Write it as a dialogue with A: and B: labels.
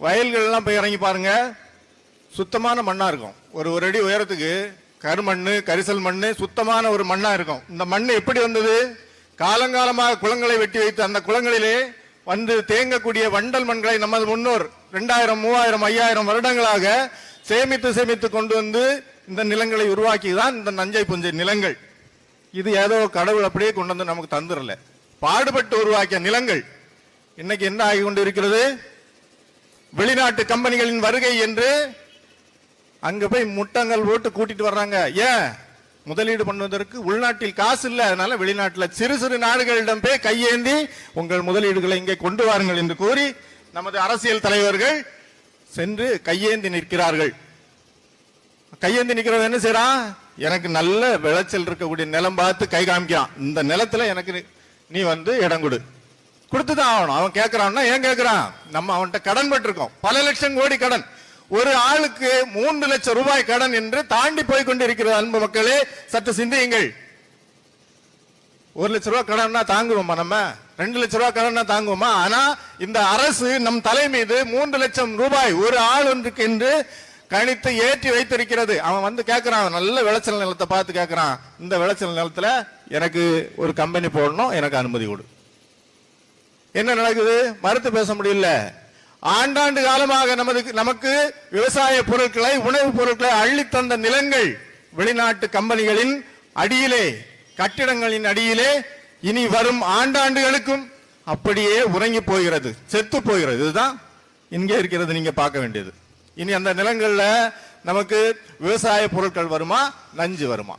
A: வயல்கள்லாம் போய் இறங்கி பாருங்க, சுத்தமான மண்ணா இருக்கும். ஒரு அடி உயரத்துக்கு கருமண்ணு, கரிசல் மண்ணு, சுத்தமான ஒரு மண்ணா இருக்கும். இந்த மண் எப்படி வந்தது? காலங்காலமாக குளங்களை வெட்டி வைத்து அந்த குளங்களிலே வந்து தேங்கக்கூடிய வண்டல் மண்களை நமது முன்னோர் 2000, 3000, 5000 வருடங்களாக சேமித்து கொண்டு வந்து இந்த நிலங்களை உருவாக்கிதான் இந்த நஞ்சை புஞ்சை நிலங்கள். இது ஏதோ கடவுள் அப்படியே கொண்டு வந்து நமக்கு தந்துடல, பாடுபட்டு உருவாக்கிய நிலங்கள். இன்னைக்கு என்ன ஆகி கொண்டு இருக்கிறது? வெளிநாட்டு கம்பெனிகளின் வருகை என்று அங்க போய் முட்டங்கள் போட்டு கூட்டிட்டு வர்றாங்க. ஏன்? முதலீடு பண்ணுவதற்கு உள்நாட்டில் காசு இல்லை. அதனால வெளிநாட்டில் சிறு சிறு நாடுகளிடம் போய் கையேந்தி உங்கள் முதலீடுகளை இங்கே கொண்டு வாருங்கள் என்று கூறி நமது அரசியல் தலைவர்கள் சென்று கையேந்தி நிற்கிறார்கள். கையேந்தி நிற்கிறது என்ன செய்யறான்? எனக்கு நல்ல விளைச்சல் இருக்கக்கூடிய நிலம் பார்த்து கை காமிக்கிறான். இந்த நிலத்துல எனக்கு நீ வந்து இடம் கொடு, கொடுத்துதான் ஆகணும். அவன் கேட்கறான்னா ஏன் கேட்கறான்? நம்ம அவன்கிட்ட கடன் பட்டிருக்கோம், பல லட்சம் கோடி கடன். ஒரு ஆளுக்கு 3 லட்சம் ரூபாய் கடன் என்று தாண்டி போய் கொண்டிருக்கிறது. அன்பு மக்களே, சற்று சிந்தியுங்கள். 1 லட்சம் ரூபாய் கடன்னா தாங்குவோமா? நம்ம 2 லட்சம் ரூபாய் கடன்னா தாங்குவோமா? ஆனா இந்த அரசு நம் தலை மீது 3 லட்சம் ரூபாய் ஒரு ஆள் ஒன்றுக்கு என்று கணித்து ஏற்றி வைத்திருக்கிறது. அவன் வந்து கேட்கிறான், நல்ல விளைச்சல் நிலத்தை பார்த்து கேட்கிறான், இந்த விளைச்சல் நிலத்துல எனக்கு ஒரு கம்பெனி போடணும், எனக்கு அனுமதி கொடு. என்ன நடக்குது? மறுத்து பேச முடியல. ஆண்டாண்டு காலமாக நமக்கு விவசாய பொருட்களை, உணவுப் பொருட்களை அள்ளித்தந்த நிலங்கள் வெளிநாட்டு கம்பெனிகளின் அடியிலே, கட்டிடங்களின் அடியிலே இனி வரும் ஆண்டாண்டுகளுக்கும் அப்படியே உறங்கி போகிறது, செத்து போகிறது. இதுதான் இங்கே இருக்கிறது, நீங்க பார்க்க வேண்டியது. இனி அந்த நிலங்கள்ல நமக்கு விவசாய பொருட்கள் வருமா, நஞ்சு வருமா?